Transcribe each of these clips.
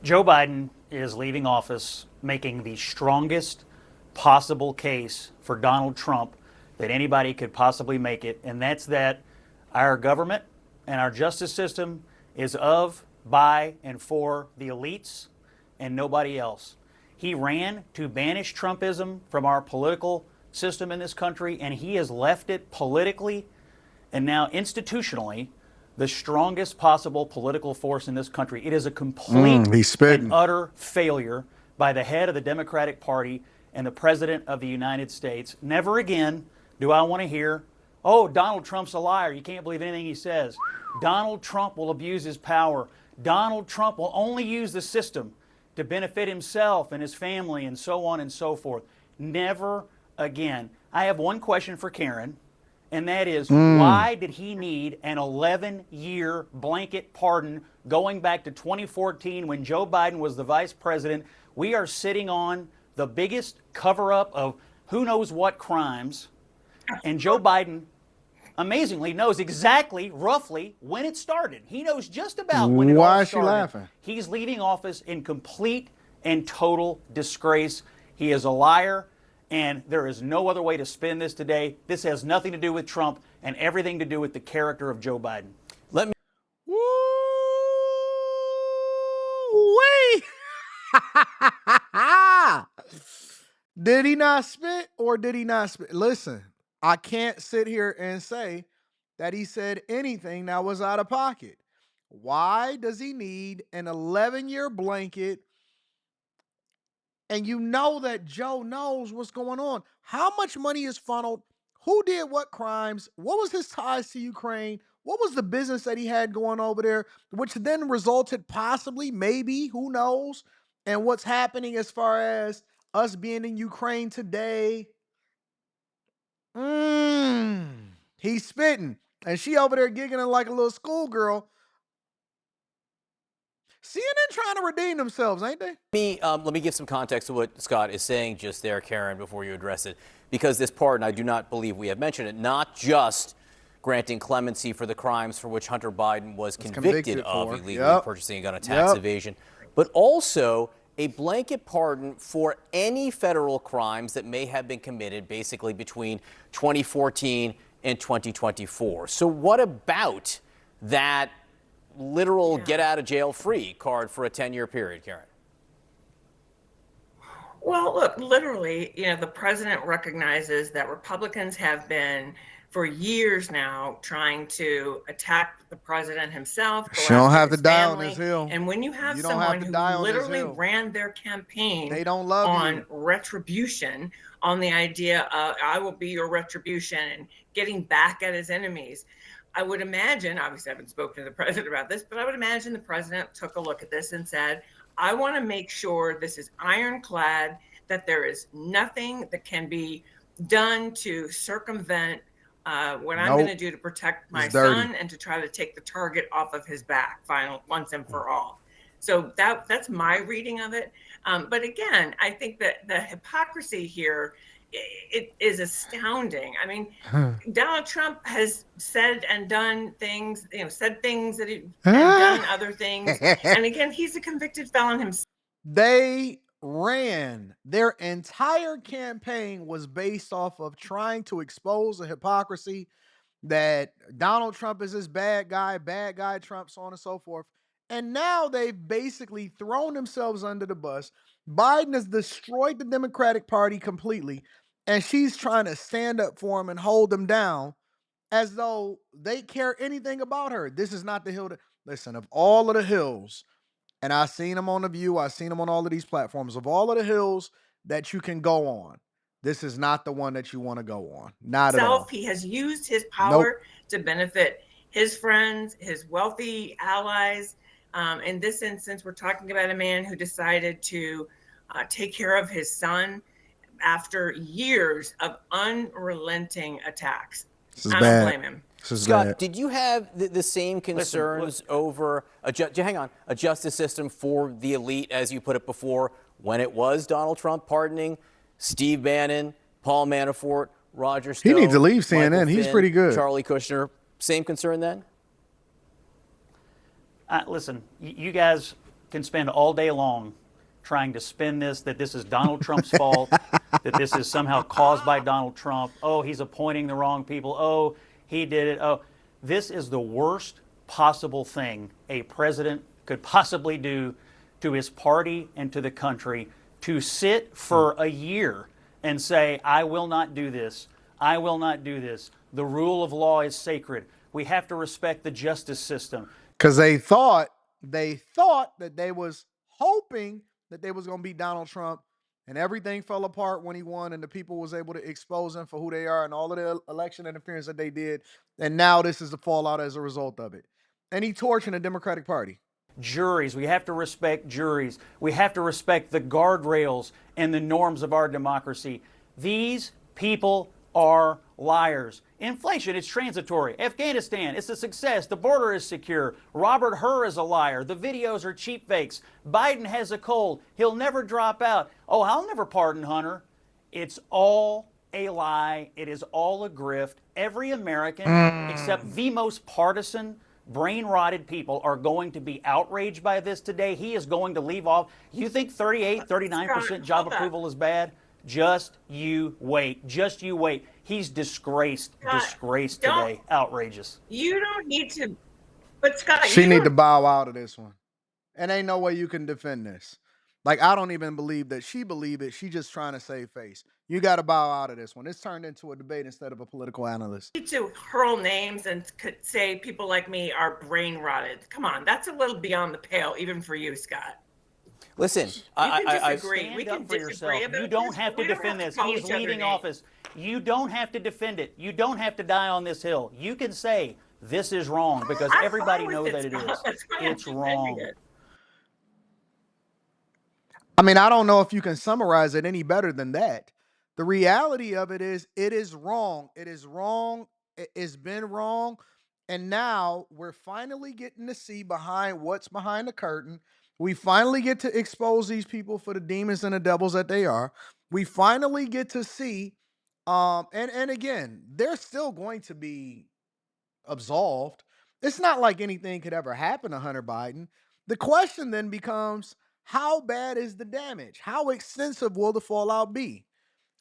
Joe Biden is leaving office making the strongest possible case for Donald Trump that anybody could possibly make it, and that's that our government and our justice system is of, by, and for the elites and nobody else. He ran to banish Trumpism from our political system in this country, and he has left it politically and now institutionally the strongest possible political force in this country. It is a complete He's and spitting. utter failure by the head of the Democratic Party and the President of the United States. Never again do I want to hear, oh, Donald Trump's a liar. You can't believe anything he says. Donald Trump will abuse his power. Donald Trump will only use the system to benefit himself and his family and so on and so forth. Never again. I have one question for Karen, and that is why did he need an 11-year blanket pardon going back to 2014 when Joe Biden was the vice president? We are sitting on the biggest cover up of who knows what crimes, and Joe Biden amazingly knows exactly, roughly, when it started. He knows just about when it all Why is she started. laughing? He's leaving office in complete and total disgrace. He is a liar, and there is no other way to spin this today. This has nothing to do with Trump and everything to do with the character of Joe Biden. Let me Woo-wee. Did he not spit or did he not spit? Listen, I can't sit here and say that he said anything that was out of pocket. Why does he need an 11-year blanket? And you know that Joe knows what's going on. How much money is funneled? Who did what crimes? What was his ties to Ukraine? What was the business that he had going over there, which then resulted possibly, maybe, who knows, and what's happening as far as us being in Ukraine today? He's spitting. And she over there giggling like a little schoolgirl. CNN trying to redeem themselves, ain't they? let me give some context to what Scott is saying just there, Karen, before you address it, because this pardon, I do not believe we have mentioned it, not just granting clemency for the crimes for which Hunter Biden was convicted of for. illegally purchasing a gun, of tax evasion, but also a blanket pardon for any federal crimes that may have been committed basically between 2014 and 2024. So what about that literal get out of jail free card for a 10-year period, Karen? Well, look, literally, the president recognizes that Republicans have been for years now trying to attack the president himself. She don't have to die on family. this hill. And when you have You don't someone have to die who on this literally hill. ran their campaign They don't love on you. retribution, on the idea of I will be your retribution and getting back at his enemies, I would imagine, obviously I haven't spoken to the president about this, but I would imagine the president took a look at this and said, I want to make sure this is ironclad, that there is nothing that can be done to circumvent what I'm going to do to protect my son and to try to take the target off of his back once and for all. So that's my reading of it. But again, I think that the hypocrisy here, it is astounding. I mean, Donald Trump has said and done things, said things that he and done other things. And again, he's a convicted felon himself. They ran. Their entire campaign was based off of trying to expose the hypocrisy that Donald Trump is this bad guy Trump, so on and so forth. And now they've basically thrown themselves under the bus. Biden has destroyed the Democratic Party completely, and she's trying to stand up for him and hold them down as though they care anything about her. This is not the hill that, listen, of all of the hills, and I've seen them on The View, I've seen them on all of these platforms, of all of the hills that you can go on, this is not the one that you want to go on. Not at all. He has used his power to benefit his friends, his wealthy allies. In this instance, we're talking about a man who decided to take care of his son after years of unrelenting attacks. I don't blame him. Scott, did you have the same concerns over a justice system for the elite, as you put it before, when it was Donald Trump pardoning Steve Bannon, Paul Manafort, Roger Stone? He needs to leave CNN. Michael He's Flynn, pretty good. Charlie Kushner. Same concern then? Listen, you guys can spend all day long trying to spin this, that this is Donald Trump's fault, that this is somehow caused by Donald Trump. Oh, he's appointing the wrong people. Oh, he did it. Oh, this is the worst possible thing a president could possibly do to his party and to the country, to sit for a year and say, I will not do this. I will not do this. The rule of law is sacred. We have to respect the justice system. Because they thought that they was hoping that they was going to beat Donald Trump, and everything fell apart when he won, and the people was able to expose him for who they are and all of the election interference that they did. And now this is the fallout as a result of it. And he torching the Democratic Party. Juries, we have to respect juries. We have to respect the guardrails and the norms of our democracy. These people are liars. Inflation, it's transitory. Afghanistan, it's a success. The border is secure. Robert Hur is a liar. The videos are cheap fakes. Biden has a cold. He'll never drop out. Oh, I'll never pardon Hunter. It's all a lie. It is all a grift. Every American, except the most partisan, brain-rotted people, are going to be outraged by this today. He is going to leave off. You think 39% job approval is bad? Just you wait. Just you wait. He's disgraced today. Outrageous. You don't need to, but Scott, she need to bow out of this one. And ain't no way you can defend this. Like, I don't even believe that she believe it. She just trying to save face. You got to bow out of this one. It's turned into a debate instead of a political analyst. You need to hurl names and could say people like me are brain rotted. Come on, that's a little beyond the pale, even for you, Scott. Listen, I stand up for yourself. You don't have to defend this. He's leaving office. You don't have to defend it. You don't have to die on this hill. You can say this is wrong because everybody knows that it is. It's wrong. I mean, I don't know if you can summarize it any better than that. The reality of it is wrong. It is wrong. It's been wrong. And now we're finally getting to see behind what's behind the curtain. We finally get to expose these people for the demons and the devils that they are. We finally get to see, and again, they're still going to be absolved. It's not like anything could ever happen to Hunter Biden. The question then becomes, how bad is the damage? How extensive will the fallout be?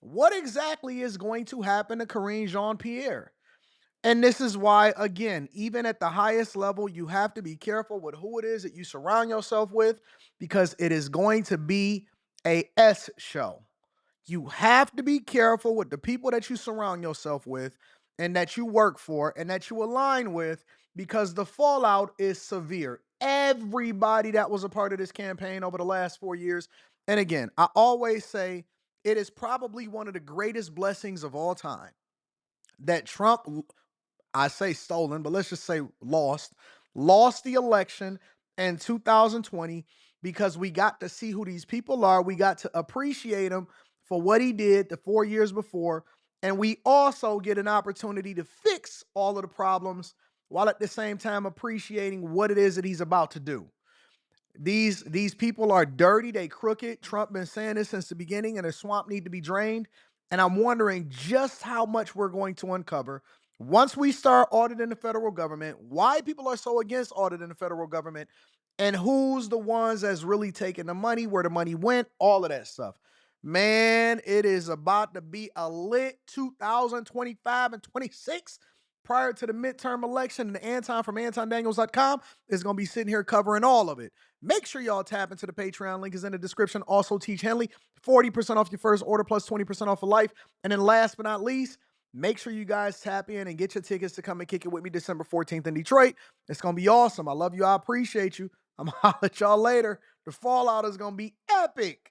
What exactly is going to happen to Karine Jean-Pierre? And this is why, again, even at the highest level, you have to be careful with who it is that you surround yourself with, because it is going to be a S show. You have to be careful with the people that you surround yourself with and that you work for and that you align with, because the fallout is severe. Everybody that was a part of this campaign over the last 4 years. And again, I always say it is probably one of the greatest blessings of all time that Trump, I say stolen, but let's just say lost the election in 2020, because we got to see who these people are. We got to appreciate him for what he did the 4 years before. And we also get an opportunity to fix all of the problems while at the same time appreciating what it is that he's about to do. These people are dirty. They crooked. Trump been saying this since the beginning, and the swamp need to be drained. And I'm wondering just how much we're going to uncover once we start auditing the federal government, why people are so against auditing the federal government, and who's the ones that's really taking the money, where the money went, all of that stuff. Man, it is about to be a lit 2025 and 26 prior to the midterm election. And Anton from antondaniels.com is going to be sitting here covering all of it. Make sure y'all tap into the Patreon. Link is in the description. Also, Teach Henley, 40% off your first order plus 20% off for life. And then last but not least, make sure you guys tap in and get your tickets to come and kick it with me December 14th in Detroit. It's going to be awesome. I love you. I appreciate you. I'm going to holler at y'all later. The fallout is going to be epic.